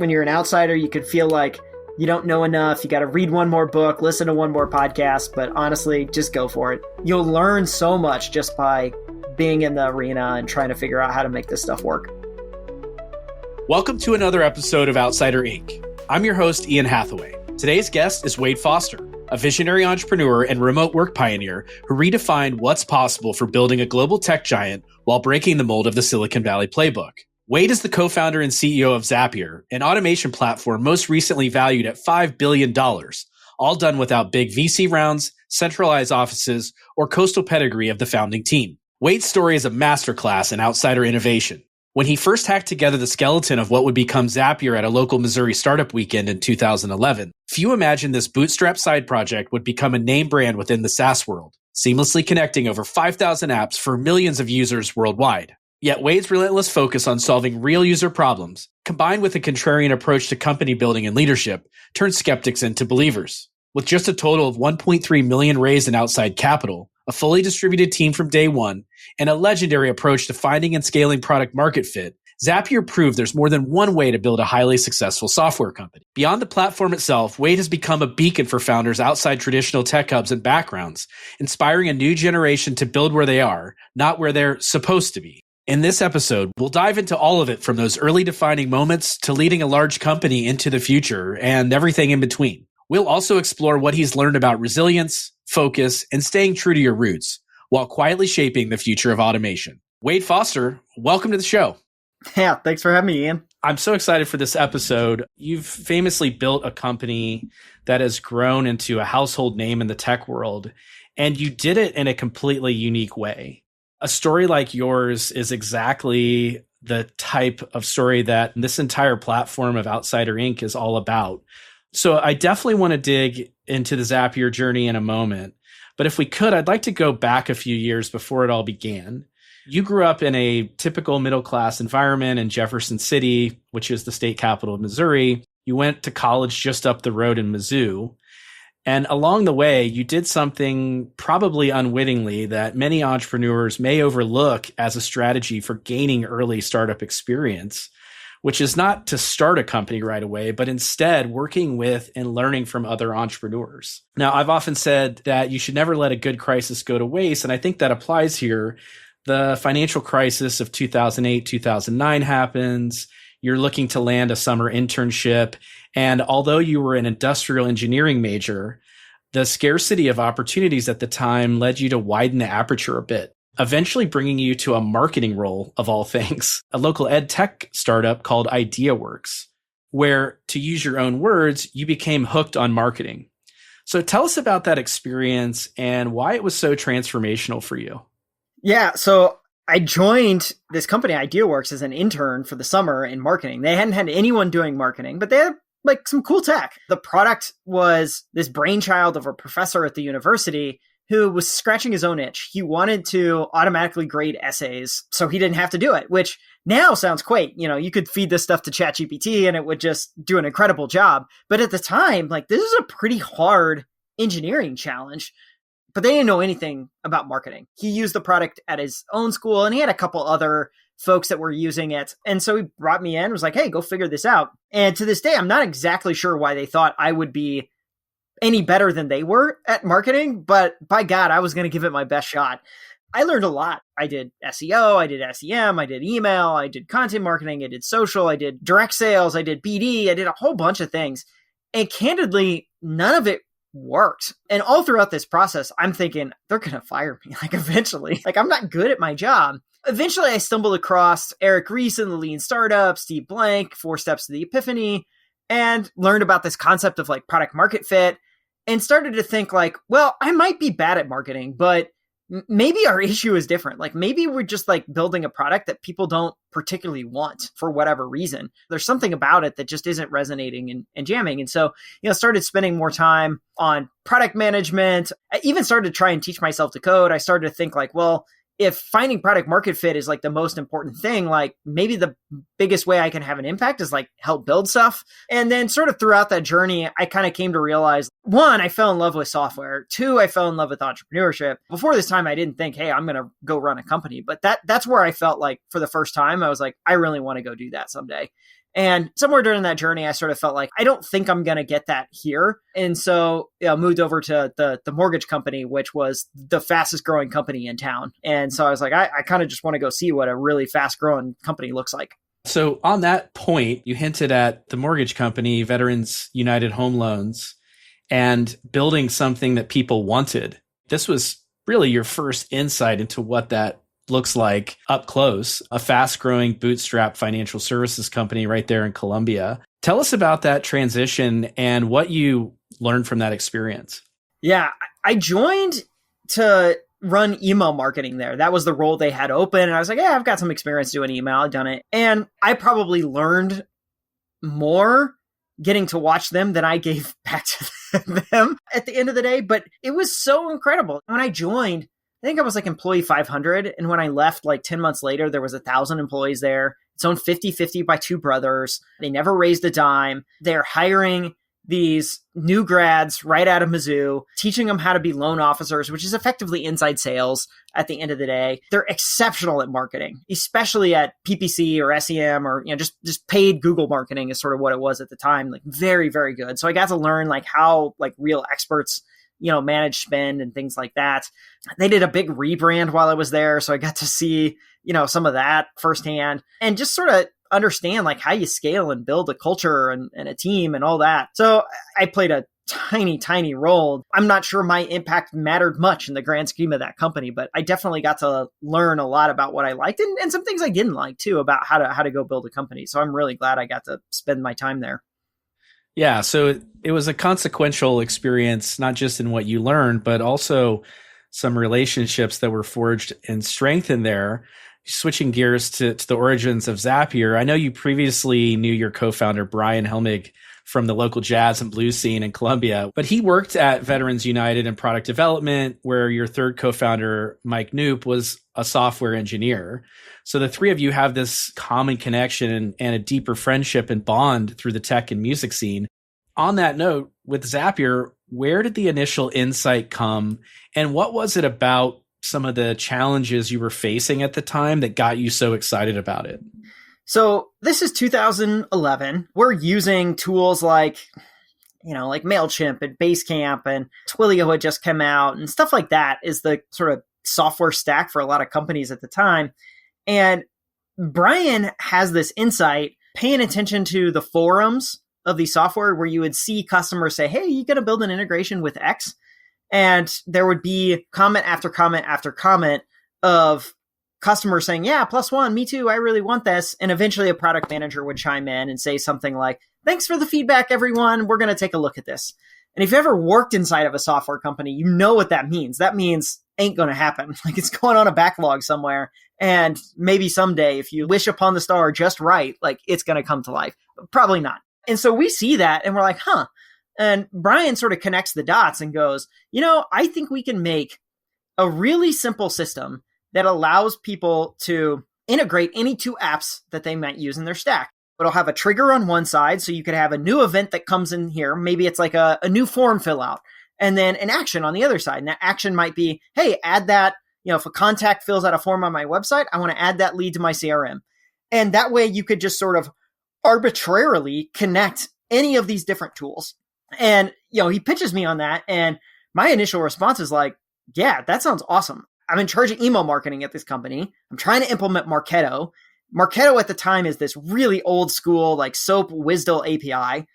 when you're an outsider, you could feel like you don't know enough. You got to read one more book, listen to one more podcast, but honestly, just go for it. You'll learn so much just by being in the arena and trying to figure out how to make this stuff work. Welcome to another episode of Outsider Inc. I'm your host, Ian Hathaway. Today's guest is Wade Foster, a visionary entrepreneur and remote work pioneer who redefined what's possible for building a global tech giant while breaking the mold of the Silicon Valley playbook. Wade is the co-founder and CEO of Zapier, an automation platform most recently valued at $5 billion, all done without big VC rounds, centralized offices, or coastal pedigree of the founding team. Wade's story is a masterclass in outsider innovation. When he first hacked together the skeleton of what would become Zapier at a local Missouri startup weekend in 2011, few imagined this bootstrap side project would become a name brand within the SaaS world, seamlessly connecting over 5,000 apps for millions of users worldwide. Yet Wade's relentless focus on solving real user problems, combined with a contrarian approach to company building and leadership, turned skeptics into believers. With just a total of $1.3 million raised in outside capital, a fully distributed team from day one, and a legendary approach to finding and scaling product market fit, Zapier proved there's more than one way to build a highly successful software company. Beyond the platform itself, Wade has become a beacon for founders outside traditional tech hubs and backgrounds, inspiring a new generation to build where they are, not where they're supposed to be. In this episode, we'll dive into all of it, from those early defining moments to leading a large company into the future and everything in between. We'll also explore what he's learned about resilience, focus, and staying true to your roots while quietly shaping the future of automation. Wade Foster, welcome to the show. Yeah, thanks for having me, Ian. I'm so excited for this episode. You've famously built a company that has grown into a household name in the tech world, and you did it in a completely unique way. A story like yours is exactly the type of story that this entire platform of Outsider Inc. is all about. So I definitely want to dig into the Zapier journey in a moment. But if we could, I'd like to go back a few years before it all began. You grew up in a typical middle-class environment in Jefferson City, which is the state capital of Missouri. You went to college just up the road in Mizzou. And along the way, you did something probably unwittingly that many entrepreneurs may overlook as a strategy for gaining early startup experience, which is not to start a company right away, but instead working with and learning from other entrepreneurs. Now, I've often said that you should never let a good crisis go to waste, and I think that applies here. The financial crisis of 2008, 2009 happens. You're looking to land a summer internship. And although you were an industrial engineering major, the scarcity of opportunities at the time led you to widen the aperture a bit, eventually bringing you to a marketing role of all things, a local ed tech startup called IdeaWorks, where, to use your own words, you became hooked on marketing. So tell us about that experience and why it was so transformational for you. Yeah, so I joined this company, IdeaWorks, as an intern for the summer in marketing. They hadn't had anyone doing marketing, but they had like some cool tech. The product was this brainchild of a professor at the university who was scratching his own itch. He wanted to automatically grade essays so he didn't have to do it, which now sounds quaint. You know, you could feed this stuff to ChatGPT and it would just do an incredible job. But at the time, like, this is a pretty hard engineering challenge. But they didn't know anything about marketing. He used the product at his own school, and he had a couple other folks that were using it. And so he brought me in, was like, hey, go figure this out. And to this day, I'm not exactly sure why they thought I would be any better than they were at marketing, but by God, I was going to give it my best shot. I learned a lot. I did SEO, I did SEM, I did email, I did content marketing, I did social, I did direct sales, I did BD, I did a whole bunch of things. And candidly, none of it worked. And all throughout this process, I'm thinking, they're going to fire me, like, eventually. Like, I'm not good at my job. Eventually, I stumbled across Eric Ries and the Lean Startup, Steve Blank, 4 Steps to the Epiphany, and learned about this concept of like product market fit, and started to think like, well, I might be bad at marketing, but maybe our issue is different. Like, maybe we're just like building a product that people don't particularly want for whatever reason. There's something about it that just isn't resonating and jamming. And so, started spending more time on product management. I even started to try and teach myself to code. I started to think like, well, if finding product market fit is like the most important thing, like maybe the biggest way I can have an impact is like help build stuff. And then sort of throughout that journey, I kind of came to realize, 1, I fell in love with software. 2, I fell in love with entrepreneurship. Before this time, I didn't think, hey, I'm going to go run a company. But that's where I felt like for the first time, I was like, I really want to go do that someday. And somewhere during that journey, I sort of felt like, I don't think I'm going to get that here. And so moved over to the mortgage company, which was the fastest growing company in town. And so I was like, I kind of just want to go see what a really fast growing company looks like. So on that point, you hinted at the mortgage company, Veterans United Home Loans, and building something that people wanted. This was really your first insight into what that looks like up close, a fast-growing bootstrap financial services company right there in Colombia. Tell us about that transition and what you learned from that experience. Yeah, I joined to run email marketing there. That was the role they had open. And I was like, yeah, I've got some experience doing email. I've done it. And I probably learned more getting to watch them than I gave back to them at the end of the day. But it was so incredible. When I joined, I think I was like employee 500. And when I left like 10 months later, there was 1,000 employees there. It's owned 50-50 by two brothers. They never raised a dime. They're hiring these new grads right out of Mizzou, teaching them how to be loan officers, which is effectively inside sales at the end of the day. They're exceptional at marketing, especially at PPC or SEM or just paid Google marketing is sort of what it was at the time. Like very, very good. So I got to learn like how like real experts manage spend and things like that. They did a big rebrand while I was there. So I got to see, some of that firsthand and just sort of understand like how you scale and build a culture and a team and all that. So I played a tiny, tiny role. I'm not sure my impact mattered much in the grand scheme of that company, but I definitely got to learn a lot about what I liked and some things I didn't like too about how to go build a company. So I'm really glad I got to spend my time there. Yeah, so it was a consequential experience, not just in what you learned, but also some relationships that were forged and strengthened there. Switching gears to the origins of Zapier, I know you previously knew your co-founder, Brian Helmig, from the local jazz and blues scene in Colombia, but he worked at Veterans United in product development, where your third co-founder, Mike Knoop, was a software engineer. So the three of you have this common connection and a deeper friendship and bond through the tech and music scene. On that note, with Zapier, where did the initial insight come, and what was it about some of the challenges you were facing at the time that got you so excited about it? So this is 2011. We're using tools like MailChimp and Basecamp, and Twilio had just come out and stuff like that is the sort of software stack for a lot of companies at the time. And Brian has this insight, paying attention to the forums of the software where you would see customers say, hey, you got to build an integration with X. And there would be comment after comment after comment of customers saying, yeah, +1, me too, I really want this. And eventually a product manager would chime in and say something like, thanks for the feedback, everyone. We're going to take a look at this. And if you ever worked inside of a software company, you know what that means. That means ain't going to happen. Like it's going on a backlog somewhere. And maybe someday, if you wish upon the star just right, like it's going to come to life. But probably not. And so we see that and we're like, huh. And Brian sort of connects the dots and goes, I think we can make a really simple system that allows people to integrate any two apps that they might use in their stack. It'll have a trigger on one side, so you could have a new event that comes in here. Maybe it's like a new form fill out, and then an action on the other side. And that action might be, hey, add that, if a contact fills out a form on my website, I want to add that lead to my CRM. And that way you could just sort of arbitrarily connect any of these different tools. And, he pitches me on that. And my initial response is like, yeah, that sounds awesome. I'm in charge of email marketing at this company. I'm trying to implement Marketo. Marketo at the time is this really old school, like SOAP WSDL API.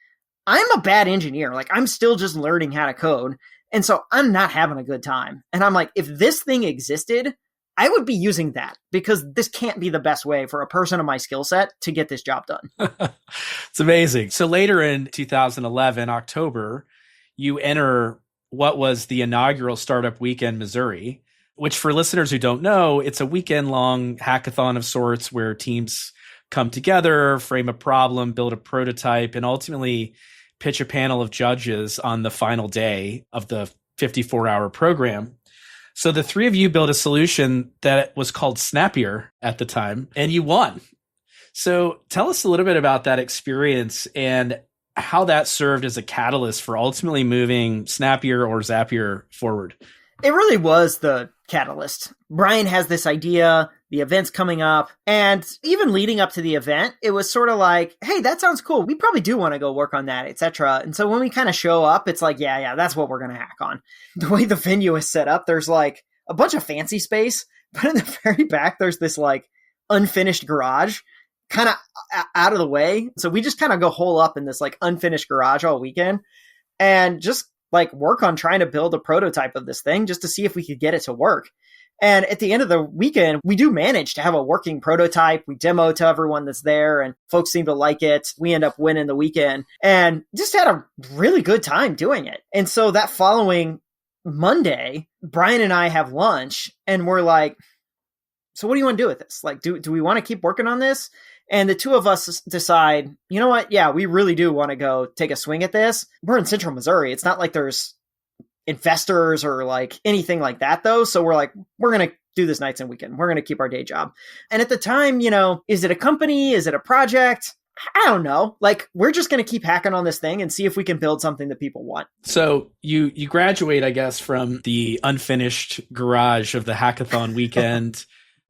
I'm a bad engineer. Like I'm still just learning how to code. And so I'm not having a good time. And I'm like, if this thing existed, I would be using that because this can't be the best way for a person of my skill set to get this job done. It's amazing. So later in 2011, October, you enter what was the inaugural Startup Weekend Missouri, which for listeners who don't know, it's a weekend-long hackathon of sorts where teams come together, frame a problem, build a prototype, and ultimately pitch a panel of judges on the final day of the 54-hour program. So the three of you built a solution that was called Snappier at the time, and you won. So tell us a little bit about that experience and how that served as a catalyst for ultimately moving Snappier or Zapier forward. It really was the catalyst. Brian has this idea, The event's coming up. And even leading up to the event, it was sort of like, hey, that sounds cool. We probably do want to go work on that, etc. And so when we kind of show up, it's like, yeah, that's what we're going to hack on. The way the venue is set up, there's like a bunch of fancy space, but in the very back, there's this like unfinished garage kind of out of the way. So we just kind of go hole up in this like unfinished garage all weekend and just like work on trying to build a prototype of this thing just to see if we could get it to work. And at the end of the weekend, we do manage to have a working prototype. We demo to everyone that's there and folks seem to like it. We end up winning the weekend and just had a really good time doing it. And so that following Monday, Brian and I have lunch and we're like, so what do you want to do with this? Like, do we want to keep working on this? And the two of us decide, you know what? Yeah, we really do want to go take a swing at this. We're in central Missouri. It's not like there's investors or like anything like that though. So we're like, we're going to do this nights and weekend. We're going to keep our day job. And at the time, is it a company? Is it a project? I don't know. Like, we're just going to keep hacking on this thing and see if we can build something that people want. So you graduate, I guess, from the unfinished garage of the hackathon weekend.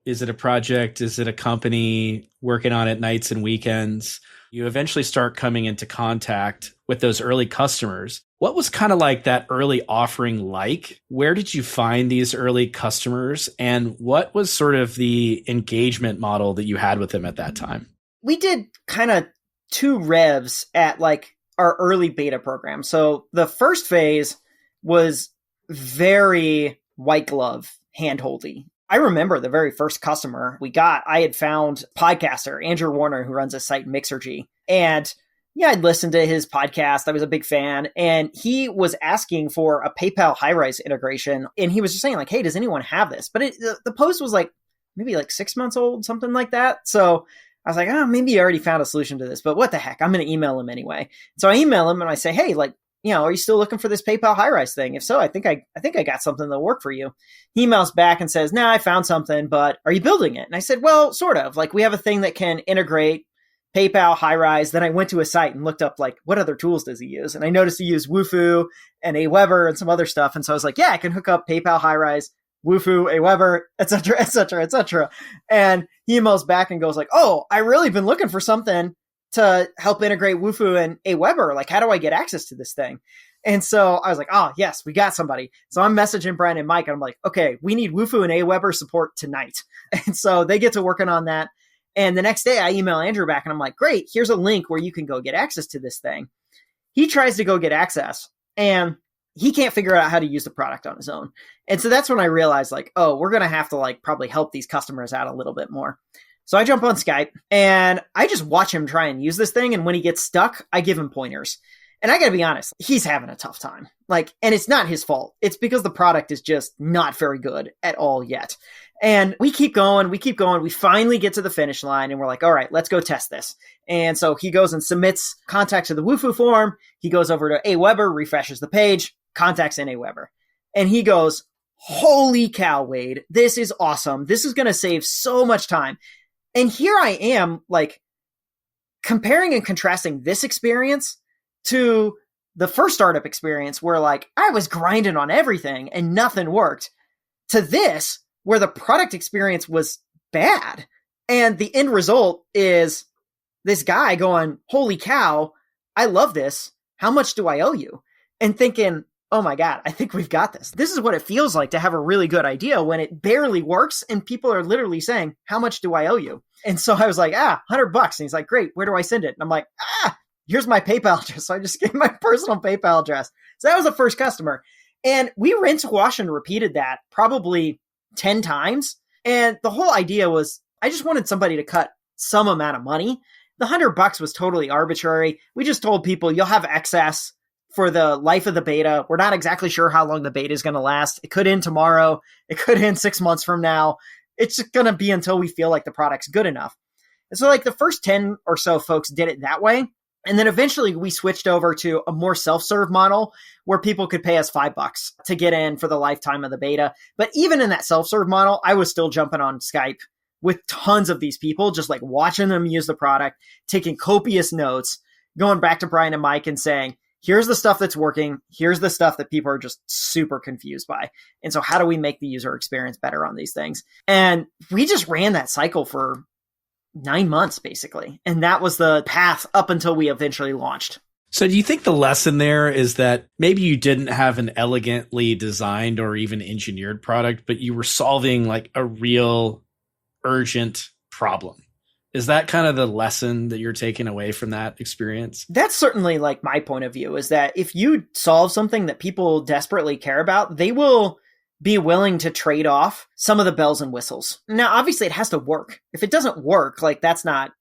Is it a project? Is it a company working on it nights and weekends? You eventually start coming into contact with those early customers. What was kind of like that early offering like? Where did you find these early customers? And what was sort of the engagement model that you had with them at that time? We did kind of 2 revs at like our early beta program. So the first phase was very white glove, handholdy. I remember the very first customer we got, I had found podcaster Andrew Warner, who runs a site Mixergy. And yeah, I'd listened to his podcast. I was a big fan. And he was asking for a PayPal high-rise integration. And he was just saying like, hey, does anyone have this? But the post was like maybe like 6 months old, something like that. So I was like, maybe you already found a solution to this, but what the heck? I'm going to email him anyway. So I email him and I say, hey, like, are you still looking for this PayPal high-rise thing? If so, I think I got something that'll work for you. He emails back and says, I found something, but are you building it? And I said, well, sort of. Like, we have a thing that can integrate PayPal high-rise. Then I went to a site and looked up, like, what other tools does he use? And I noticed he used Wufoo and Aweber and some other stuff. And so I was like, yeah, I can hook up PayPal high-rise, Wufoo, Aweber, et cetera, et cetera, et cetera. And he emails back and goes like, oh, I really been looking for something to help integrate Wufoo and Aweber. Like, how do I get access to this thing? And so I was like, oh, yes, we got somebody. So I'm messaging Brian and Mike, and I'm like, okay, we need Wufoo and Aweber support tonight. And so they get to working on that. And the next day I email Andrew back and I'm like, great, here's a link where you can go get access to this thing. He tries to go get access and he can't figure out how to use the product on his own. And so that's when I realized like, oh, we're going to have to like probably help these customers out a little bit more. So I jump on Skype and I just watch him try and use this thing. And when he gets stuck, I give him pointers. And I got to be honest, he's having a tough time. Like, and it's not his fault. It's because the product is just not very good at all yet. And we keep going. We finally get to the finish line and we're like, all right, let's go test this. And so he goes and submits contacts to the Wufoo form. He goes over to Aweber, refreshes the page, contacts in Aweber. And he goes, holy cow, Wade, this is awesome. This is going to save so much time. And here I am, like, comparing and contrasting this experience to the first startup experience where, like, I was grinding on everything and nothing worked, to this, where the product experience was bad. And the end result is this guy going, holy cow, I love this. How much do I owe you? And thinking, oh my God, I think we've got this. This is what it feels like to have a really good idea when it barely works and people are literally saying, how much do I owe you? And so I was like, $100. And he's like, great, where do I send it? And I'm like, here's my PayPal address. So I just gave my personal PayPal address. So that was the first customer. And we rinse, wash, and repeated that probably 10 times. And the whole idea was, I just wanted somebody to cut some amount of money. The $100 was totally arbitrary. We just told people, you'll have excess for the life of the beta. We're not exactly sure how long the beta is going to last. It could end tomorrow. It could end 6 months from now. It's just going to be until we feel like the product's good enough. And so like the first 10 or so folks did it that way. And then eventually we switched over to a more self-serve model where people could pay us $5 to get in for the lifetime of the beta. But even in that self-serve model, I was still jumping on Skype with tons of these people, just like watching them use the product, taking copious notes, going back to Brian and Mike and saying, here's the stuff that's working. Here's the stuff that people are just super confused by. And so how do we make the user experience better on these things? And we just ran that cycle for 9 months, basically. And that was the path up until we eventually launched. So do you think the lesson there is that maybe you didn't have an elegantly designed or even engineered product, but you were solving like a real urgent problem? Is that kind of the lesson that you're taking away from that experience? That's certainly like my point of view, is that if you solve something that people desperately care about, they will be willing to trade off some of the bells and whistles. Now, obviously it has to work. If it doesn't work, like that's not,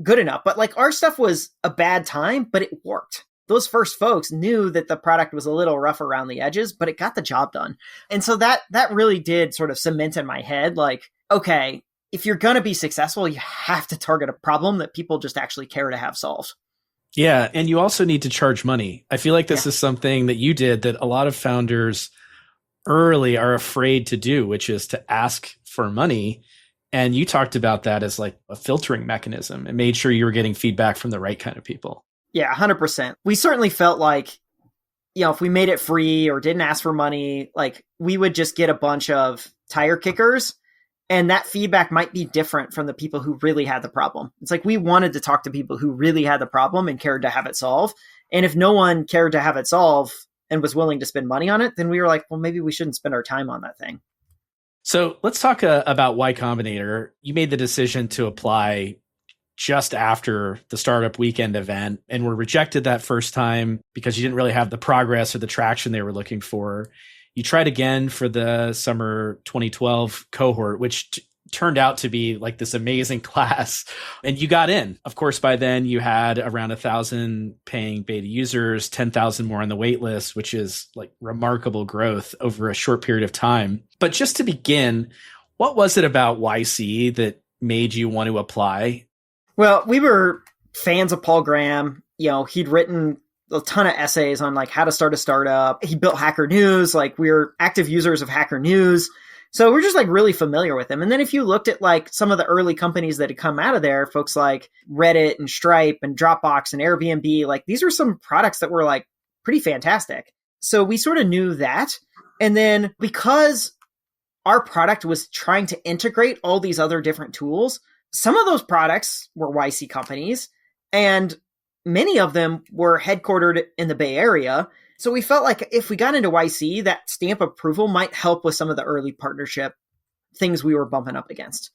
good enough. But like our stuff was a bad time, but it worked. Those first folks knew that the product was a little rough around the edges, but it got the job done. And so that really did sort of cement in my head, like, okay, if you're going to be successful, you have to target a problem that people just actually care to have solved. Yeah. And you also need to charge money. I feel like this is something that you did that a lot of founders early are afraid to do, which is to ask for money. And you talked about that as like a filtering mechanism and made sure you were getting feedback from the right kind of people. Yeah, 100%. We certainly felt like, if we made it free or didn't ask for money, like we would just get a bunch of tire kickers. And that feedback might be different from the people who really had the problem. It's like we wanted to talk to people who really had the problem and cared to have it solved. And if no one cared to have it solved and was willing to spend money on it, then we were like, well, maybe we shouldn't spend our time on that thing. So let's talk about why Combinator. You made the decision to apply just after the startup weekend event and were rejected that first time because you didn't really have the progress or the traction they were looking for. You tried again for the summer 2012 cohort, which turned out to be like this amazing class, and you got in. Of course, by then you had around 1,000 paying beta users, 10,000 more on the wait list, which is like remarkable growth over a short period of time. But just to begin, what was it about YC that made you want to apply? Well, we were fans of Paul Graham. He'd written a ton of essays on like how to start a startup. He built Hacker News. Like we're active users of Hacker News. So we're just like really familiar with him. And then if you looked at like some of the early companies that had come out of there, folks like Reddit and Stripe and Dropbox and Airbnb, like these were some products that were like pretty fantastic. So we sort of knew that. And then because our product was trying to integrate all these other different tools, some of those products were YC companies and many of them were headquartered in the Bay Area. So we felt like if we got into YC, that stamp approval might help with some of the early partnership things we were bumping up against.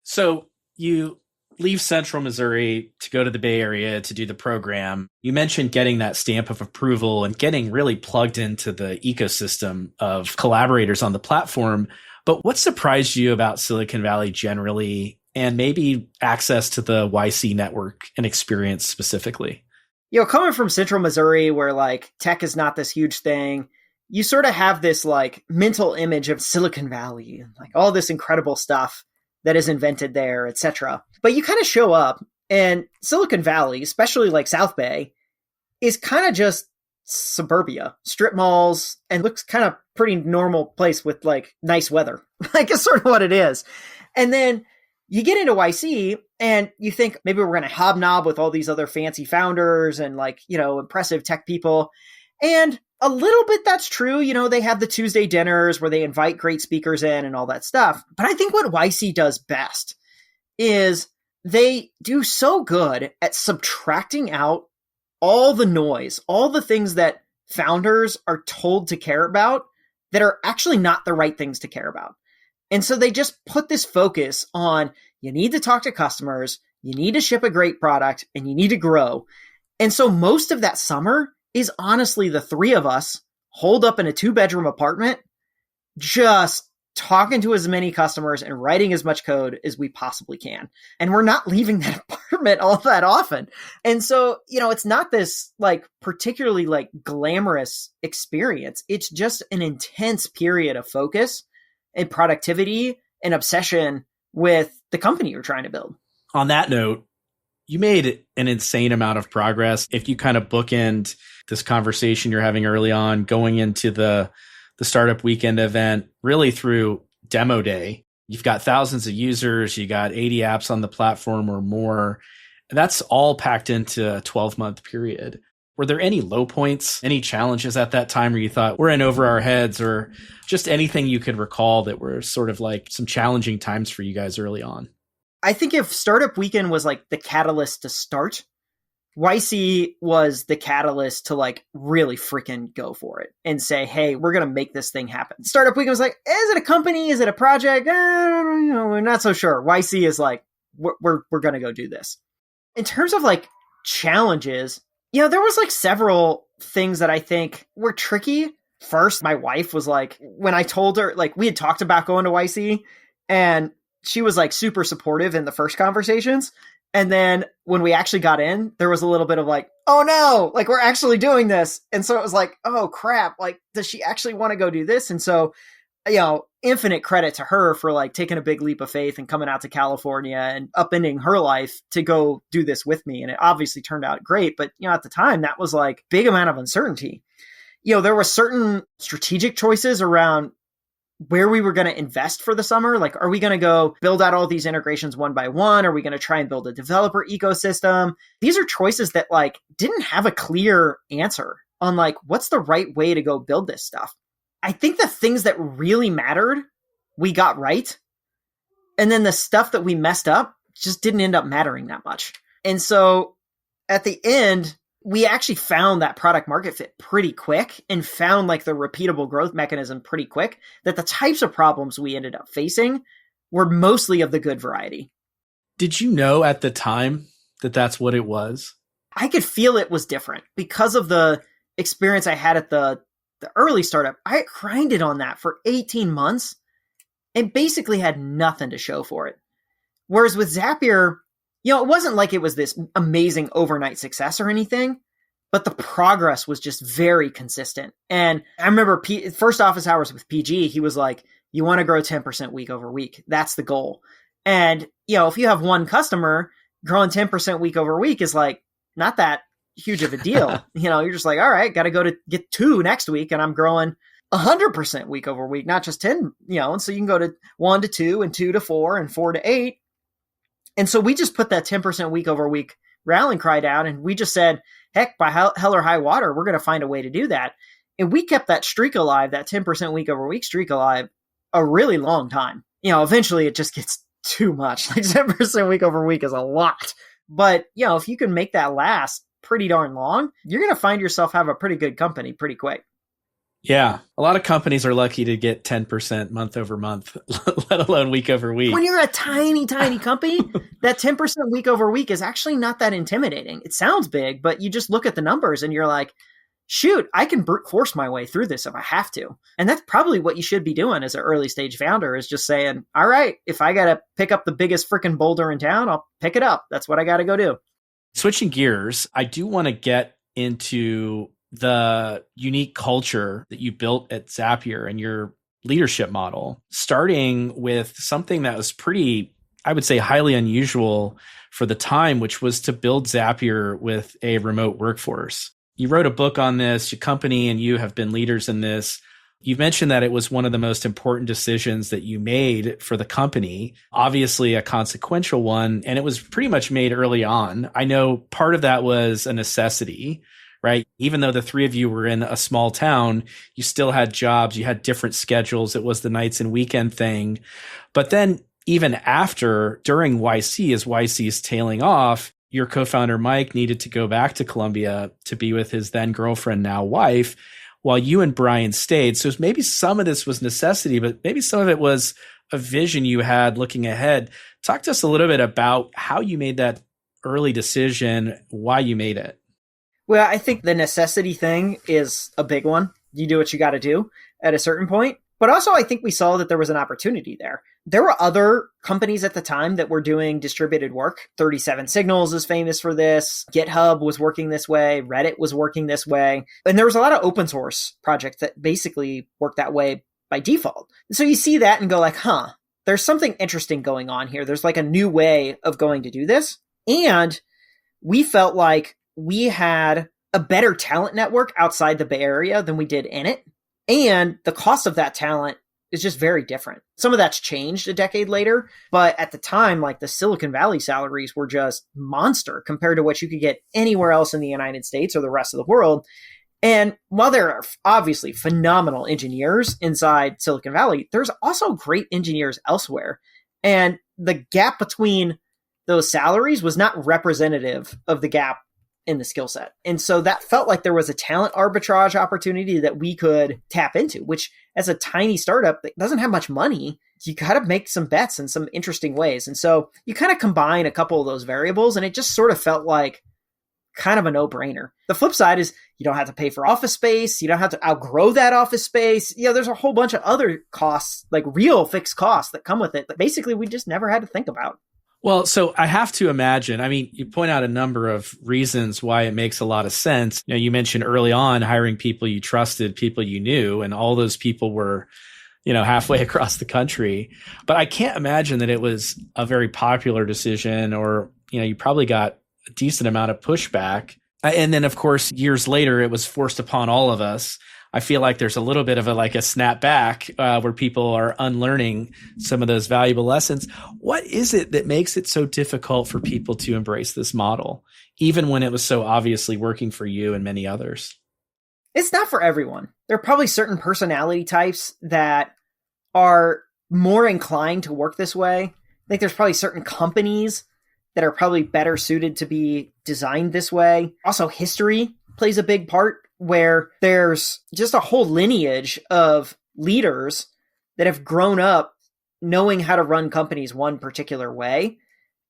So you leave Central Missouri to go to the Bay Area to do the program. You mentioned getting that stamp of approval and getting really plugged into the ecosystem of collaborators on the platform. But what surprised you about Silicon Valley generally, and maybe access to the YC network and experience specifically? Coming from Central Missouri, where like tech is not this huge thing, you sort of have this like mental image of Silicon Valley and like all this incredible stuff that is invented there, etc. But you kind of show up and Silicon Valley, especially like South Bay, is kind of just suburbia, strip malls, and looks kind of pretty normal place with like nice weather. Like it's sort of what it is. And then you get into YC and you think maybe we're going to hobnob with all these other fancy founders and like, impressive tech people. And a little bit that's true. They have the Tuesday dinners where they invite great speakers in and all that stuff. But I think what YC does best is they do so good at subtracting out all the noise, all the things that founders are told to care about that are actually not the right things to care about. And so they just put this focus on you need to talk to customers, you need to ship a great product, and you need to grow. And so most of that summer is honestly the three of us holed up in a 2-bedroom apartment, just talking to as many customers and writing as much code as we possibly can. And we're not leaving that apartment all that often. And so, it's not this like particularly like glamorous experience. It's just an intense period of focus and productivity and obsession with the company you're trying to build. On that note, you made an insane amount of progress. If you kind of bookend this conversation you're having early on, going into the startup weekend event, really through demo day, you've got thousands of users, you got 80 apps on the platform or more. That's all packed into a 12-month period. Were there any low points, any challenges at that time where you thought we're in over our heads, or just anything you could recall that were sort of like some challenging times for you guys early on? I think if Startup Weekend was like the catalyst to start, YC was the catalyst to like really freaking go for it and say, hey, we're going to make this thing happen. Startup Weekend was like, is it a company? Is it a project? We're not so sure. YC is like, we're going to go do this. In terms of like challenges, there was like several things that I think were tricky. First, my wife was like, when I told her, like we had talked about going to YC, and she was like super supportive in the first conversations. And then when we actually got in, there was a little bit of like, oh no, like we're actually doing this. And so it was like, oh crap, like, does she actually want to go do this? And so, infinite credit to her for like taking a big leap of faith and coming out to California and upending her life to go do this with me. And it obviously turned out great. But, at the time that was like big amount of uncertainty. There were certain strategic choices around where we were going to invest for the summer. Like, are we going to go build out all these integrations one by one? Are we going to try and build a developer ecosystem? These are choices that like didn't have a clear answer on like, what's the right way to go build this stuff? I think the things that really mattered, we got right. And then the stuff that we messed up just didn't end up mattering that much. And so at the end, we actually found that product market fit pretty quick and found like the repeatable growth mechanism pretty quick, that the types of problems we ended up facing were mostly of the good variety. Did you know at the time that that's what it was? I could feel it was different because of the experience I had at the early startup. I grinded on that for 18 months and basically had nothing to show for it. Whereas with Zapier, it wasn't like it was this amazing overnight success or anything, but the progress was just very consistent. And I remember first office hours with PG, he was like, you want to grow 10% week over week. That's the goal. And, if you have one customer, growing 10% week over week is like not that huge of a deal. You're just like, all right, got to go to get 2 next week, and I'm growing 100% week over week, not just 10, and so you can go to 1 to 2 and 2 to 4 and 4 to 8. And so we just put that 10% week over week rallying cry down, and we just said, heck, by hell or high water, we're going to find a way to do that. And we kept that streak alive, that 10% week over week streak alive, a really long time. Eventually it just gets too much. Like 10% week over week is a lot. But, if you can make that last pretty darn long, you're going to find yourself have a pretty good company pretty quick. Yeah. A lot of companies are lucky to get 10% month over month, let alone week over week. When you're a tiny, tiny company, that 10% week over week is actually not that intimidating. It sounds big, but you just look at the numbers and you're like, shoot, I can brute force my way through this if I have to. And that's probably what you should be doing as an early stage founder, is just saying, all right, if I got to pick up the biggest freaking boulder in town, I'll pick it up. That's what I got to go do. Switching gears, I do want to get into the unique culture that you built at Zapier and your leadership model, starting with something that was pretty, I would say, highly unusual for the time, which was to build Zapier with a remote workforce. You wrote a book on this, your company and you have been leaders in this. You mentioned that it was one of the most important decisions that you made for the company, obviously a consequential one, and it was pretty much made early on. I know part of that was a necessity, right? Even though the three of you were in a small town, you still had jobs, you had different schedules. It was the nights and weekend thing. But then even after, during YC, as YC's tailing off, your co-founder Mike needed to go back to Colombia to be with his then girlfriend, now wife, while you and Brian stayed. So maybe some of this was necessity, but maybe some of it was a vision you had looking ahead. Talk to us a little bit about how you made that early decision, why you made it. Well, I think the necessity thing is a big one. You do what you got to do at a certain point. But also, I think we saw that there was an opportunity there. There were other companies at the time that were doing distributed work. 37 Signals is famous for this. GitHub was working this way. Reddit was working this way. And there was a lot of open source projects that basically worked that way by default. So you see that and go like, there's something interesting going on here. There's like a new way of going to do this. And we felt like we had a better talent network outside the Bay Area than we did in it. And the cost of that talent is just very different. Some of that's changed a decade later, but at the time, like the Silicon Valley salaries were just monster compared to what you could get anywhere else in the United States or the rest of the world. And while there are obviously phenomenal engineers inside Silicon Valley, there's also great engineers elsewhere. And the gap between those salaries was not representative of the gap in the skill set. And so that felt like there was a talent arbitrage opportunity that we could tap into, which as a tiny startup that doesn't have much money, you got to make some bets in some interesting ways. And so you kind of combine a couple of those variables and it just sort of felt like kind of a no-brainer. The flip side is you don't have to pay for office space. You don't have to outgrow that office space. There's a whole bunch of other costs, like real fixed costs that come with it that basically we just never had to think about. Well, so I have to imagine, you point out a number of reasons why it makes a lot of sense. You mentioned early on hiring people you trusted, people you knew, and all those people were, halfway across the country. But I can't imagine that it was a very popular decision or, you probably got a decent amount of pushback. And then, of course, years later, it was forced upon all of us. I feel like there's a little bit of a snap back where people are unlearning some of those valuable lessons. What is it that makes it so difficult for people to embrace this model, even when it was so obviously working for you and many others? It's not for everyone. There are probably certain personality types that are more inclined to work this way. I think there's probably certain companies that are probably better suited to be designed this way. Also, history plays a big part, where there's just a whole lineage of leaders that have grown up knowing how to run companies one particular way.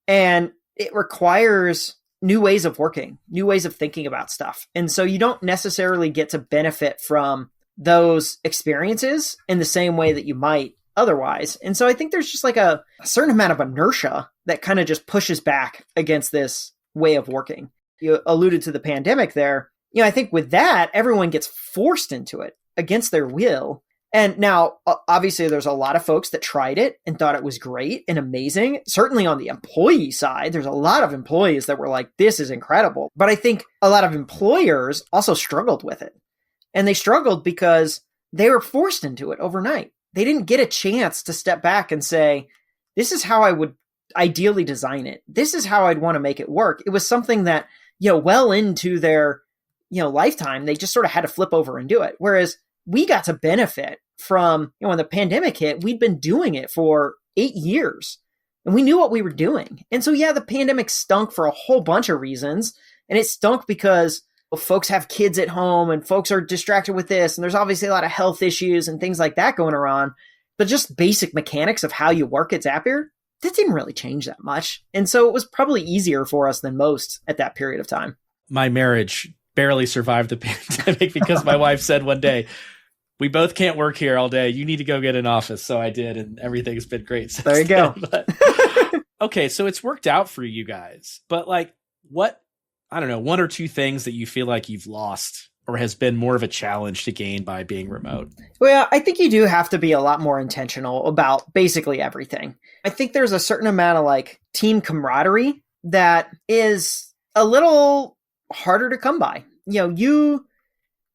And it requires new ways of working, new ways of thinking about stuff. And so you don't necessarily get to benefit from those experiences in the same way that you might otherwise. And so I think there's just like a certain amount of inertia that kind of just pushes back against this way of working. You alluded to the pandemic there. I think with that, everyone gets forced into it against their will. And now, obviously, there's a lot of folks that tried it and thought it was great and amazing. Certainly on the employee side, there's a lot of employees that were like, this is incredible. But I think a lot of employers also struggled with it. And they struggled because they were forced into it overnight. They didn't get a chance to step back and say, this is how I would ideally design it. This is how I'd want to make it work. It was something that, well into their lifetime, they just sort of had to flip over and do it. Whereas we got to benefit from, when the pandemic hit, we'd been doing it for 8 years and we knew what we were doing. And so, the pandemic stunk for a whole bunch of reasons. And it stunk because folks have kids at home and folks are distracted with this. And there's obviously a lot of health issues and things like that going around. But just basic mechanics of how you work at Zapier, that didn't really change that much. And so it was probably easier for us than most at that period of time. My marriage barely survived the pandemic because my wife said one day, we both can't work here all day. You need to go get an office. So I did, and everything's been great since there you then. Go. But, okay, so it's worked out for you guys. But what, I don't know, one or two things that you feel like you've lost or has been more of a challenge to gain by being remote? Well, I think you do have to be a lot more intentional about basically everything. I think there's a certain amount of team camaraderie that is a little harder to come by. You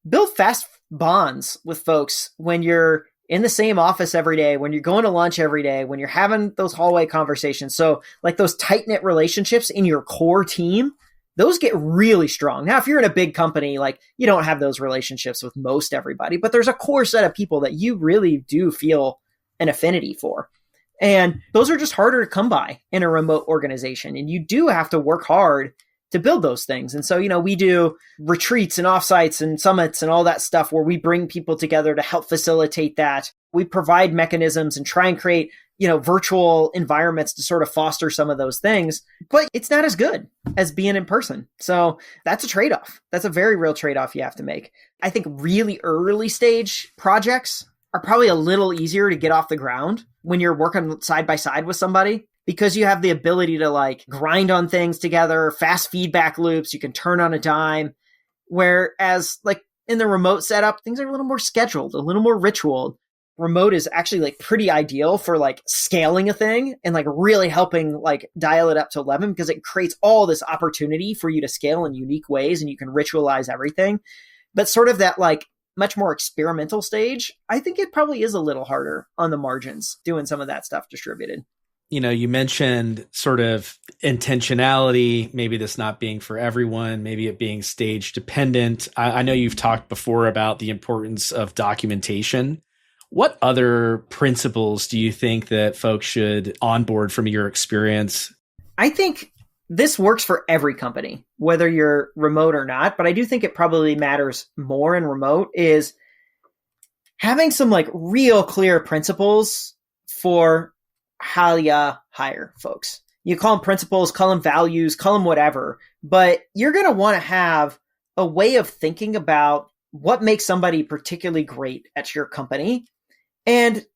build fast bonds with folks when you're in the same office every day, when you're going to lunch every day, when you're having those hallway conversations. So those tight-knit relationships in your core team, those get really strong. Now, if you're in a big company, you don't have those relationships with most everybody, but there's a core set of people that you really do feel an affinity for. And those are just harder to come by in a remote organization. And you do have to work hard to build those things. And so, we do retreats and offsites and summits and all that stuff where we bring people together to help facilitate that. We provide mechanisms and try and create, virtual environments to sort of foster some of those things, but it's not as good as being in person. So that's a trade-off. That's a very real trade-off you have to make. I think really early stage projects are probably a little easier to get off the ground when you're working side by side with somebody, because you have the ability to grind on things together, fast feedback loops, you can turn on a dime. Whereas in the remote setup, things are a little more scheduled, a little more ritual. Remote is actually pretty ideal for scaling a thing and really helping dial it up to 11, because it creates all this opportunity for you to scale in unique ways and you can ritualize everything. But sort of that much more experimental stage, I think it probably is a little harder on the margins doing some of that stuff distributed. You mentioned sort of intentionality, maybe this not being for everyone, maybe it being stage dependent. I know you've talked before about the importance of documentation. What other principles do you think that folks should onboard from your experience? I think this works for every company, whether you're remote or not, but I do think it probably matters more in remote is having some like real clear principles for how you hire folks. You call them principles, call them values, call them whatever, but you're going to want to have a way of thinking about what makes somebody particularly great at your company. And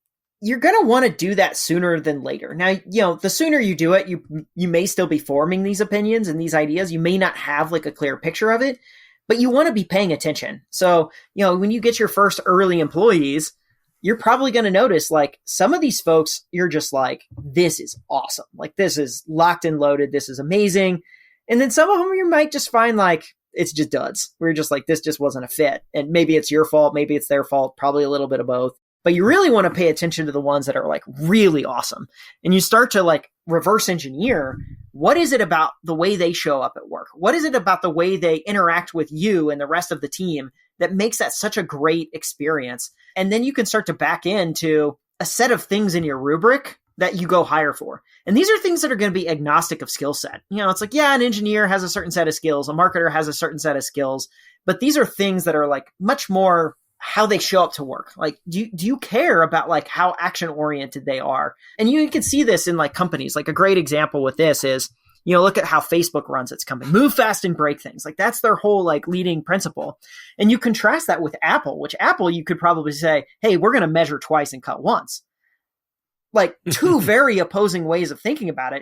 you're going to want to do that sooner than later. Now, the sooner you do it, you may still be forming these opinions and these ideas. You may not have like a clear picture of it, but you want to be paying attention. So, when you get your first early employees, you're probably going to notice like some of these folks, you're just like, this is awesome. Like this is locked and loaded. This is amazing. And then some of them you might just find like, it's just duds. We're just like, this just wasn't a fit. And maybe it's your fault. Maybe it's their fault. Probably a little bit of both. But you really want to pay attention to the ones that are like really awesome. And you start to like reverse engineer. What is it about the way they show up at work? What is it about the way they interact with you and the rest of the team that makes that such a great experience? And then you can start to back into a set of things in your rubric that you go hire for. And these are things that are going to be agnostic of skill set. It's like, yeah, an engineer has a certain set of skills. A marketer has a certain set of skills. But these are things that are like much more how they show up to work. Like, do you care about like how action oriented they are? And you can see this in like companies. Like a great example with this is, look at how Facebook runs its company. Move fast and break things. Like that's their whole like leading principle. And you contrast that with Apple, which Apple, you could probably say, hey, we're going to measure twice and cut once. Like two very opposing ways of thinking about it.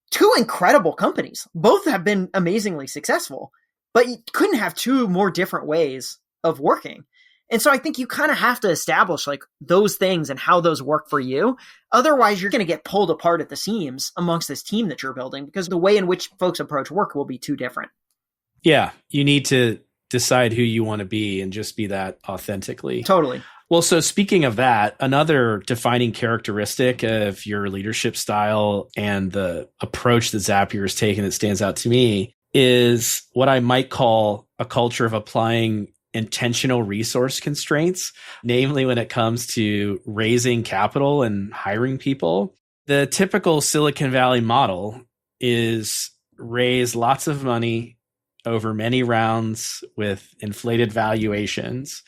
Two incredible companies. Both have been amazingly successful, but you couldn't have two more different ways of working. And so I think you kind of have to establish like those things and how those work for you. Otherwise, you're going to get pulled apart at the seams amongst this team that you're building because the way in which folks approach work will be too different. Yeah, you need to decide who you want to be and just be that authentically. Totally. Well, so speaking of that, another defining characteristic of your leadership style and the approach that Zapier has taken that stands out to me is what I might call a culture of applying intentional resource constraints, namely when it comes to raising capital and hiring people. The typical Silicon Valley model is raise lots of money over many rounds with inflated valuations.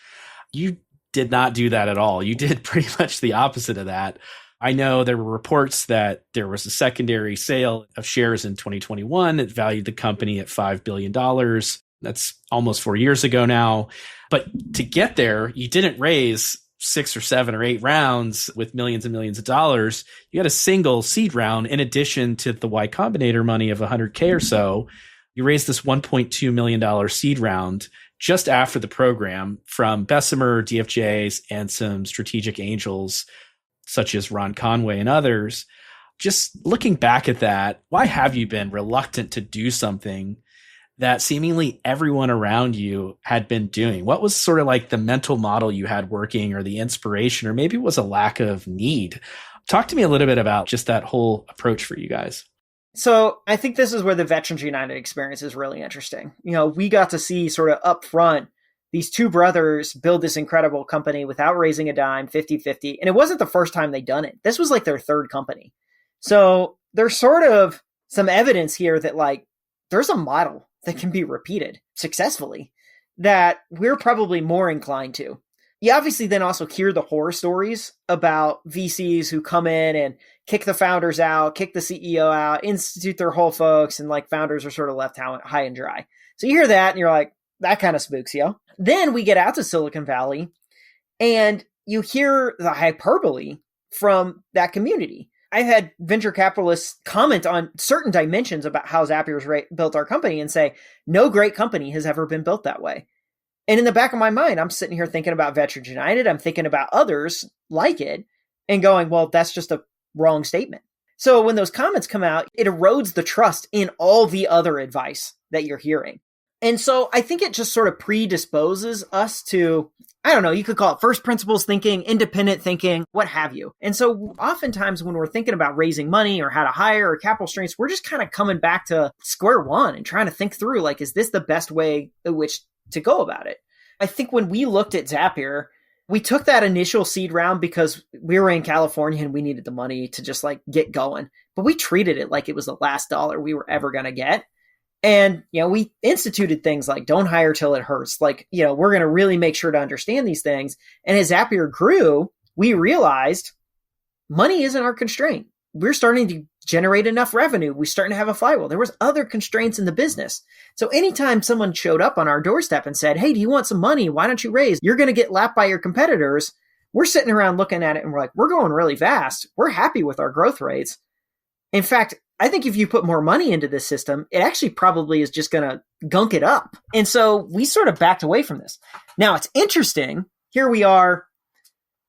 You did not do that at all. You did pretty much the opposite of that. I know there were reports that there was a secondary sale of shares in 2021 that valued the company at $5 billion. That's almost 4 years ago now. But to get there, you didn't raise 6 or 7 or 8 rounds with millions and millions of dollars. You had a single seed round in addition to the Y Combinator money of $100K or so. You raised this $1.2 million seed round just after the program from Bessemer, DFJs, and some strategic angels such as Ron Conway and others. Just looking back at that, why have you been reluctant to do something that seemingly everyone around you had been doing? What was sort of like the mental model you had working or the inspiration, or maybe it was a lack of need? Talk to me a little bit about just that whole approach for you guys. So I think this is where the Veterans United experience is really interesting. We got to see sort of up front these two brothers build this incredible company without raising a dime, 50-50. And it wasn't the first time they'd done it. This was like their third company. So there's sort of some evidence here that like there's a model that can be repeated successfully that we're probably more inclined to. You obviously then also hear the horror stories about VCs who come in and kick the founders out, kick the CEO out, institute their whole folks, and like founders are sort of left high and dry. So you hear that and you're like, that kind of spooks you. Then we get out to Silicon Valley and you hear the hyperbole from that community. I've had venture capitalists comment on certain dimensions about how Zapier's built our company and say, no great company has ever been built that way. And in the back of my mind, I'm sitting here thinking about Veterans United. I'm thinking about others like it and going, well, that's just a wrong statement. So when those comments come out, it erodes the trust in all the other advice that you're hearing. And so I think it just sort of predisposes us to, I don't know, you could call it first principles thinking, independent thinking, what have you. And so oftentimes when we're thinking about raising money or how to hire or capital strengths, we're just kind of coming back to square one and trying to think through, like, is this the best way in which to go about it? I think when we looked at Zapier, we took that initial seed round because we were in California and we needed the money to just like get going. But we treated it like it was the last dollar we were ever going to get. And, we instituted things like don't hire till it hurts. Like, we're going to really make sure to understand these things. And as Zapier grew, we realized money isn't our constraint. We're starting to generate enough revenue. We're starting to have a flywheel. There was other constraints in the business. So anytime someone showed up on our doorstep and said, hey, do you want some money? Why don't you raise? You're going to get lapped by your competitors. We're sitting around looking at it and we're like, we're going really fast. We're happy with our growth rates. In fact, I think if you put more money into this system, it actually probably is just going to gunk it up. And so we sort of backed away from this. Now it's interesting. Here we are,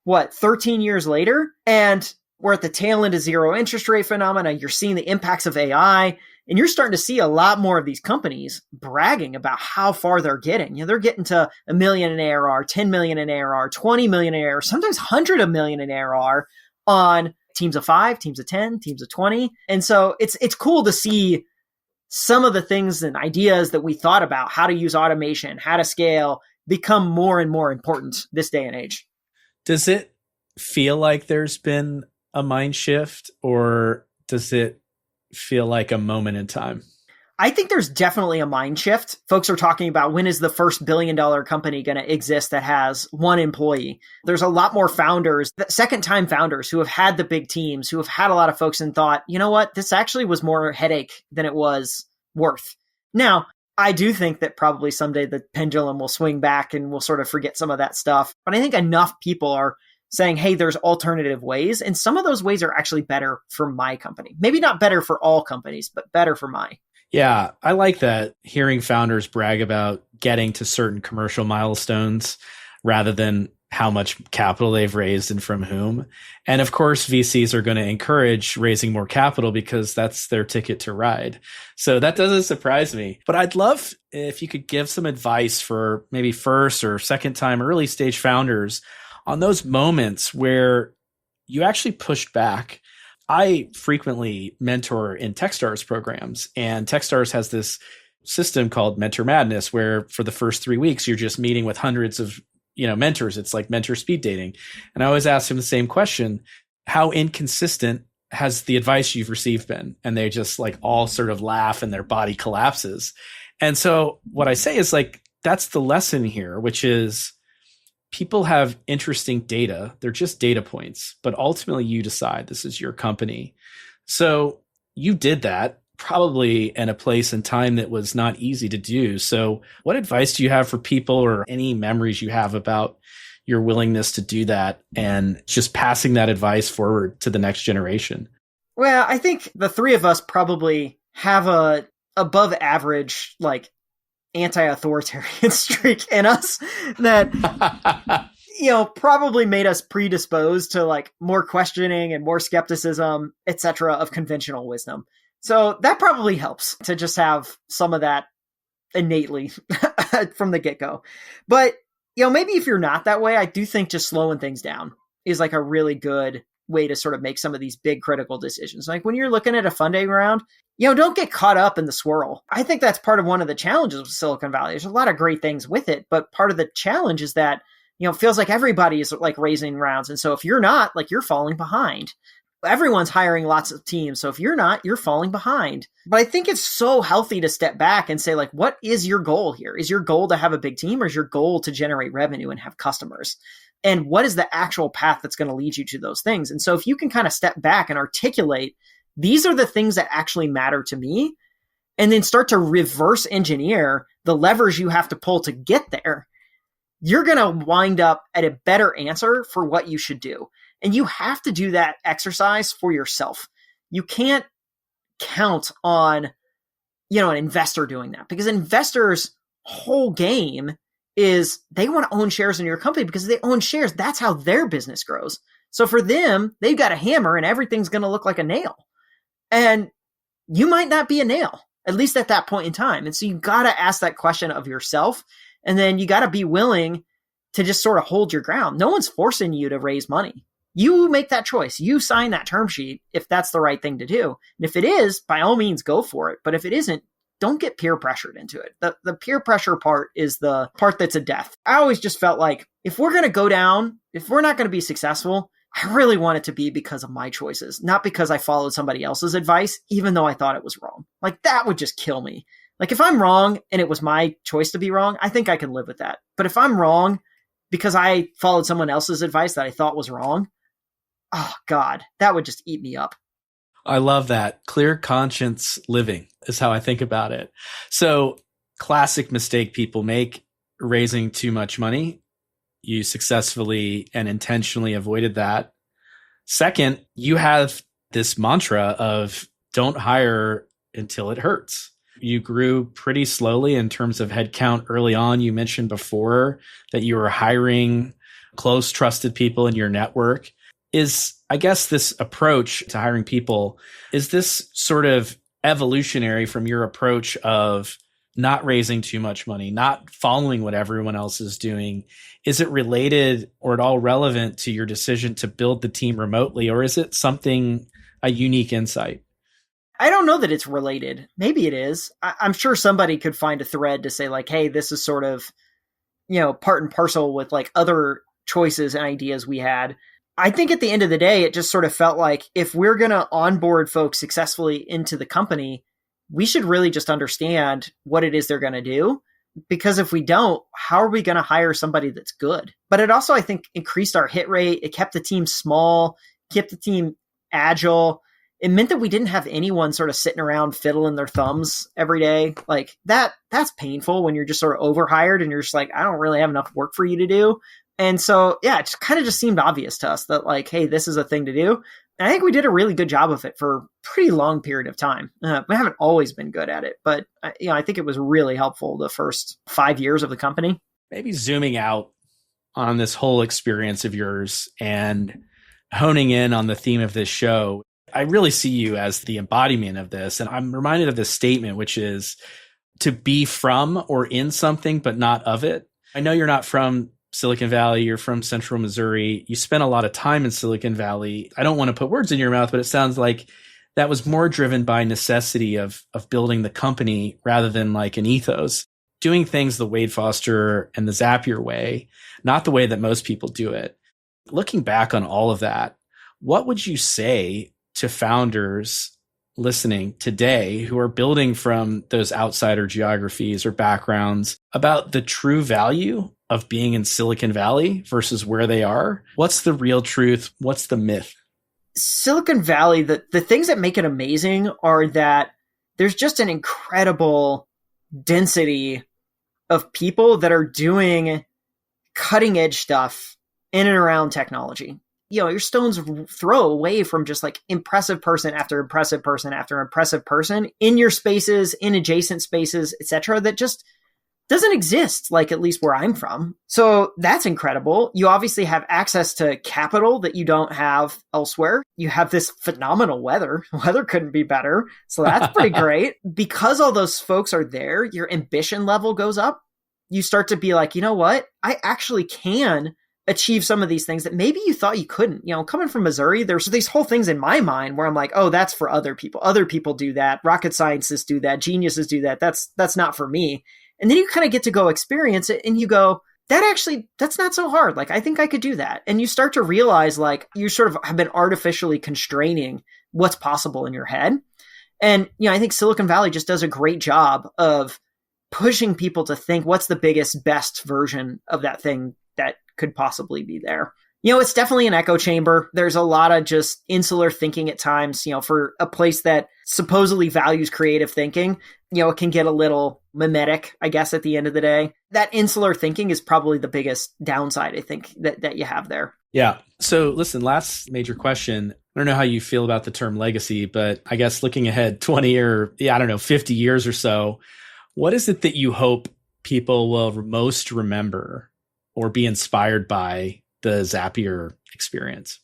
13 years later, and we're at the tail end of zero interest rate phenomena. You're seeing the impacts of AI, and you're starting to see a lot more of these companies bragging about how far they're getting. They're getting to $1 million in ARR, 10 million in ARR, 20 million in ARR, sometimes hundreds of million in ARR on teams of 5, teams of 10, teams of 20. And so it's cool to see some of the things and ideas that we thought about how to use automation, how to scale, become more and more important this day and age. Does it feel like there's been a mind shift, or does it feel like a moment in time? I think there's definitely a mind shift. Folks are talking about when is the first billion-dollar company going to exist that has one employee. There's a lot more founders, second-time founders who have had the big teams, who have had a lot of folks and thought, you know what, this actually was more headache than it was worth. Now, I do think that probably someday the pendulum will swing back and we'll sort of forget some of that stuff. But I think enough people are saying, hey, there's alternative ways. And some of those ways are actually better for my company. Maybe not better for all companies, but better for mine. Yeah, I like that, hearing founders brag about getting to certain commercial milestones rather than how much capital they've raised and from whom. And of course, VCs are going to encourage raising more capital because that's their ticket to ride. So that doesn't surprise me. But I'd love if you could give some advice for maybe first or second time early stage founders on those moments where you actually pushed back. I frequently mentor in Techstars programs, and Techstars has this system called Mentor Madness, where for the first 3 weeks, you're just meeting with hundreds of mentors. It's like mentor speed dating. And I always ask them the same question: how inconsistent has the advice you've received been? And they just like all sort of laugh and their body collapses. And so what I say is like, that's the lesson here, which is people have interesting data. They're just data points, but ultimately you decide. This is your company. So you did that probably in a place and time that was not easy to do. So what advice do you have for people, or any memories you have about your willingness to do that and just passing that advice forward to the next generation? Well, I think the three of us probably have a above average, like, anti-authoritarian streak in us that probably made us predisposed to like more questioning and more skepticism, etc., of conventional wisdom. So that probably helps to just have some of that innately from the get-go. But maybe if you're not that way, I do think just slowing things down is like a really good way to sort of make some of these big critical decisions. Like when you're looking at a funding round, don't get caught up in the swirl. I think that's part of one of the challenges with Silicon Valley. There's a lot of great things with it, but part of the challenge is that, it feels like everybody is like raising rounds. And so if you're not, like, you're falling behind. Everyone's hiring lots of teams. So if you're not, you're falling behind. But I think it's so healthy to step back and say, like, what is your goal here? Is your goal to have a big team, or is your goal to generate revenue and have customers? And what is the actual path that's going to lead you to those things? And so if you can kind of step back and articulate, these are the things that actually matter to me, and then start to reverse engineer the levers you have to pull to get there, you're going to wind up at a better answer for what you should do. And you have to do that exercise for yourself. You can't count on, an investor doing that, because investors' whole game is they want to own shares in your company, because they own shares. That's how their business grows. So for them, they've got a hammer and everything's going to look like a nail. And you might not be a nail. at least at that point in time. And so you got to ask that question of yourself. And then you got to be willing to just sort of hold your ground. No one's forcing you to raise money. You make that choice. You sign that term sheet if that's the right thing to do. And if it is, by all means, go for it. But if it isn't, don't get peer pressured into it. The peer pressure part is the part that's a death. I always just felt like if we're going to go down, if we're not going to be successful, I really want it to be because of my choices, not because I followed somebody else's advice, even though I thought it was wrong. Like that would just kill me. Like if I'm wrong and it was my choice to be wrong, I think I can live with that. But if I'm wrong because I followed someone else's advice that I thought was wrong, oh God, that would just eat me up. I love that. Clear conscience living is how I think about it. So classic mistake people make, raising too much money. You successfully and intentionally avoided that. Second, you have this mantra of don't hire until it hurts. You grew pretty slowly in terms of headcount early on. You mentioned before that you were hiring close, trusted people in your network. Is, I guess, this approach to hiring people, is this sort of evolutionary from your approach of not raising too much money, not following what everyone else is doing? Is it related or at all relevant to your decision to build the team remotely, or is it something, a unique insight? I don't know that it's related. Maybe it is. I'm sure somebody could find a thread to say like, hey, this is sort of, part and parcel with like other choices and ideas we had. I think at the end of the day, it just sort of felt like if we're going to onboard folks successfully into the company, we should really just understand what it is they're going to do. Because if we don't, how are we going to hire somebody that's good? But it also, I think, increased our hit rate. It kept the team small, kept the team agile. It meant that we didn't have anyone sort of sitting around fiddling their thumbs every day. Like that's painful when you're just sort of overhired and you're just like, I don't really have enough work for you to do. And so, yeah, it just kind of just seemed obvious to us that like, hey, this is a thing to do. And I think we did a really good job of it for a pretty long period of time. We haven't always been good at it, but I think it was really helpful the first 5 years of the company. Maybe zooming out on this whole experience of yours and honing in on the theme of this show, I really see you as the embodiment of this. And I'm reminded of this statement, which is to be from or in something, but not of it. I know you're not from Silicon Valley, you're from Central Missouri. You spent a lot of time in Silicon Valley. I don't want to put words in your mouth, but it sounds like that was more driven by necessity of building the company rather than like an ethos, doing things the Wade Foster and the Zapier way, not the way that most people do it. Looking back on all of that, what would you say to founders listening today who are building from those outsider geographies or backgrounds about the true value of being in Silicon Valley versus where they are? What's the real truth? What's the myth? Silicon Valley, the things that make it amazing are that there's just an incredible density of people that are doing cutting edge stuff in and around technology. Your stone's throw away from just like impressive person after impressive person after impressive person in your spaces, in adjacent spaces, etc. that just doesn't exist, like at least where I'm from. So that's incredible. You obviously have access to capital that you don't have elsewhere. You have this phenomenal weather. Weather couldn't be better. So that's pretty great. Because all those folks are there, your ambition level goes up. You start to be like, you know what? I actually can achieve some of these things that maybe you thought you couldn't. Coming from Missouri, there's these whole things in my mind where I'm like, oh, that's for other people. Other people do that. Rocket scientists do that. Geniuses do that. That's not for me. And then you kind of get to go experience it and you go, that's not so hard. Like, I think I could do that. And you start to realize like you sort of have been artificially constraining what's possible in your head. And, I think Silicon Valley just does a great job of pushing people to think what's the biggest, best version of that thing that could possibly be there. It's definitely an echo chamber. There's a lot of just insular thinking at times, for a place that supposedly values creative thinking, it can get a little mimetic, I guess, at the end of the day. That insular thinking is probably the biggest downside, I think, that you have there. Yeah. So listen, last major question. I don't know how you feel about the term legacy, but I guess looking ahead 20 or 50 years or so, what is it that you hope people will most remember or be inspired by the Zapier experience?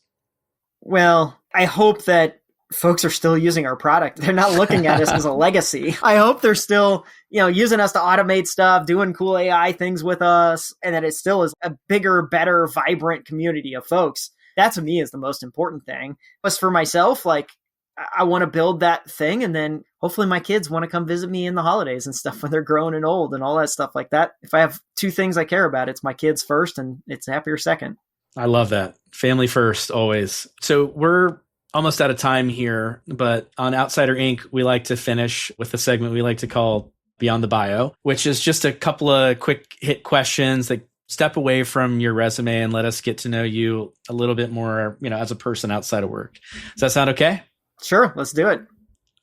Well, I hope that folks are still using our product. They're not looking at us as a legacy. I hope they're still, using us to automate stuff, doing cool AI things with us, and that it still is a bigger, better, vibrant community of folks. That to me is the most important thing. As for myself, I want to build that thing, and then hopefully my kids want to come visit me in the holidays and stuff when they're grown and old and all that stuff like that. If I have two things I care about, it's my kids first and it's Zapier second. I love that. Family first, always. So we're almost out of time here, but on Outsider Inc., we like to finish with a segment we like to call Beyond the Bio, which is just a couple of quick hit questions that step away from your resume and let us get to know you a little bit more, as a person outside of work. Does that sound okay? Sure, let's do it.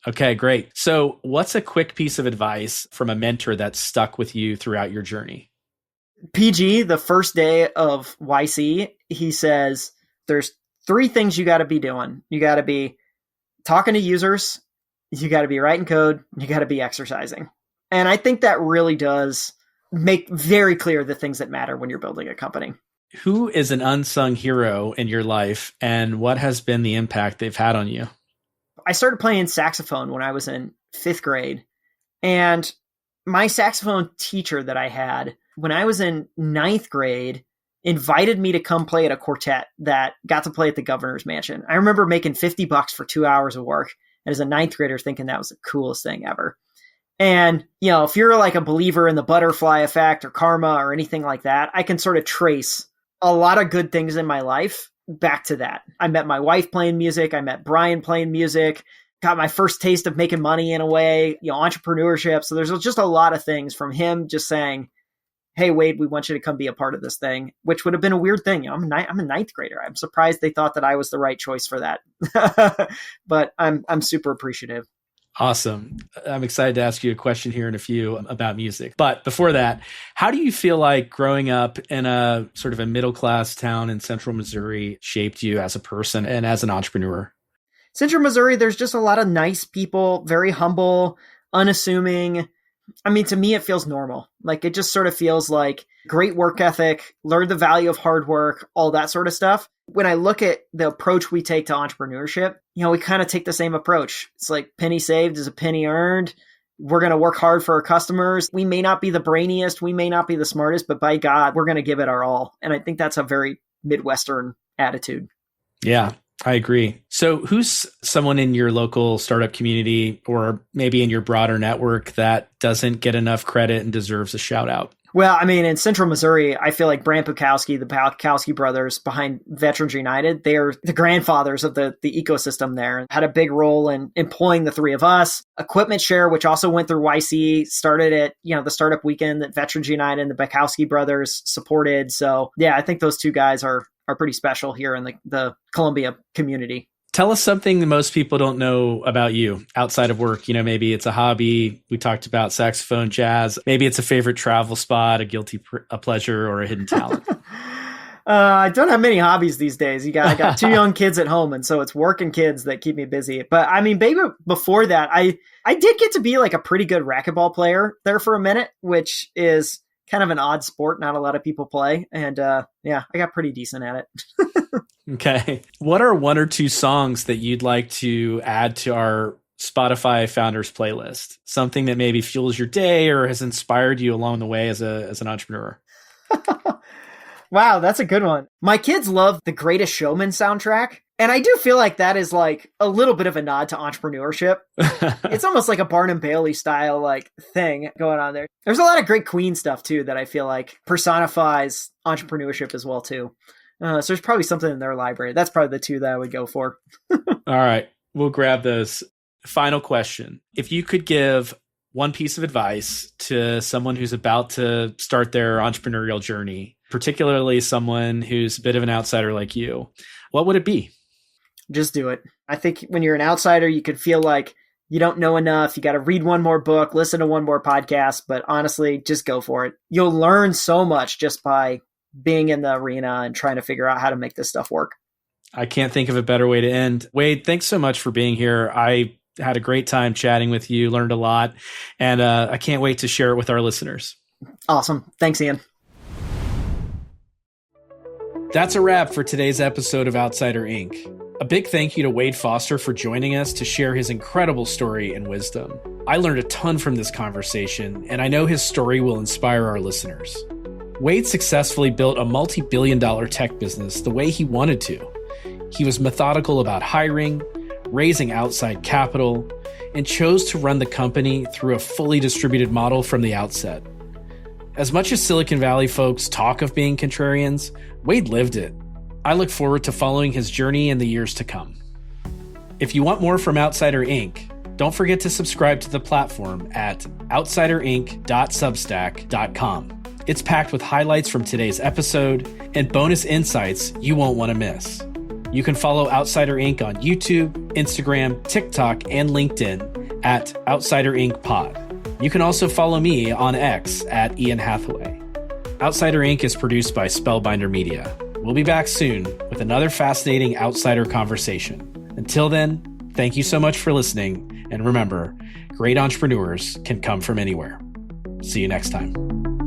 Okay, great. So what's a quick piece of advice from a mentor that stuck with you throughout your journey? PG, the first day of YC, he says, there's 3 things you got to be doing. You got to be talking to users, you got to be writing code, you got to be exercising. And I think that really does make very clear the things that matter when you're building a company. Who is an unsung hero in your life, and what has been the impact they've had on you? I started playing saxophone when I was in 5th grade. And my saxophone teacher that I had when I was in 9th grade invited me to come play at a quartet that got to play at the governor's mansion. I remember making $50 for 2 hours of work. And as a 9th grader, thinking that was the coolest thing ever. And, if you're like a believer in the butterfly effect or karma or anything like that, I can sort of trace a lot of good things in my life back to that. I met my wife playing music. I met Brian playing music, got my first taste of making money in a way, entrepreneurship. So there's just a lot of things from him just saying, hey, Wade, we want you to come be a part of this thing, which would have been a weird thing. I'm a 9th grader. I'm surprised they thought that I was the right choice for that. But I'm super appreciative. Awesome. I'm excited to ask you a question here in a few about music. But before that, how do you feel like growing up in a sort of a middle-class town in central Missouri shaped you as a person and as an entrepreneur? Central Missouri, there's just a lot of nice people, very humble, unassuming. I mean, to me, it feels normal. It just sort of feels like great work ethic, learn the value of hard work, all that sort of stuff. When I look at the approach we take to entrepreneurship, we kind of take the same approach. It's like penny saved is a penny earned. We're going to work hard for our customers. We may not be the brainiest, we may not be the smartest, but by God, we're going to give it our all. And I think that's a very Midwestern attitude. Yeah, I agree. So who's someone in your local startup community or maybe in your broader network that doesn't get enough credit and deserves a shout out? Well, I mean, in Central Missouri, I feel like Brant Bukowski, the Bukowski brothers behind Veterans United, they're the grandfathers of the ecosystem there, had a big role in employing the 3 of us. Equipment Share, which also went through YC, started at, the startup weekend that Veterans United and the Bukowski brothers supported. So yeah, I think those 2 guys are pretty special here in the Columbia community. Tell us something that most people don't know about you outside of work. Maybe it's a hobby. We talked about saxophone, jazz. Maybe it's a favorite travel spot, a guilty pleasure, or a hidden talent. I don't have many hobbies these days. I got 2 young kids at home, and so it's work and kids that keep me busy. But I mean, baby, before that, I did get to be like a pretty good racquetball player there for a minute, which is kind of an odd sport. Not a lot of people play. And I got pretty decent at it. Okay. What are 1 or 2 songs that you'd like to add to our Spotify founders playlist? Something that maybe fuels your day or has inspired you along the way as an entrepreneur? Wow, that's a good one. My kids love the Greatest Showman soundtrack. And I do feel like that is like a little bit of a nod to entrepreneurship. It's almost like a Barnum Bailey style thing going on there. There's a lot of great Queen stuff too that I feel like personifies entrepreneurship as well too. So there's probably something in their library. That's probably the 2 that I would go for. All right. We'll grab those. Final question. If you could give one piece of advice to someone who's about to start their entrepreneurial journey, particularly someone who's a bit of an outsider like you, what would it be? Just do it. I think when you're an outsider, you could feel like you don't know enough. You got to read 1 more book, listen to 1 more podcast, but honestly, just go for it. You'll learn so much just by being in the arena and trying to figure out how to make this stuff work. I can't think of a better way to end. Wade, thanks so much for being here. I had a great time chatting with you, learned a lot, and I can't wait to share it with our listeners. Awesome. Thanks, Ian. That's a wrap for today's episode of Outsider Inc. A big thank you to Wade Foster for joining us to share his incredible story and wisdom. I learned a ton from this conversation, and I know his story will inspire our listeners. Wade successfully built a multi-billion-dollar tech business the way he wanted to. He was methodical about hiring, raising outside capital, and chose to run the company through a fully distributed model from the outset. As much as Silicon Valley folks talk of being contrarians, Wade lived it. I look forward to following his journey in the years to come. If you want more from Outsider Inc., don't forget to subscribe to the platform at outsiderinc.substack.com. It's packed with highlights from today's episode and bonus insights you won't want to miss. You can follow Outsider Inc. on YouTube, Instagram, TikTok, and LinkedIn at Outsider Inc. Pod. You can also follow me on X at Ian Hathaway. Outsider Inc. is produced by Spellbinder Media. We'll be back soon with another fascinating outsider conversation. Until then, thank you so much for listening, and remember, great entrepreneurs can come from anywhere. See you next time.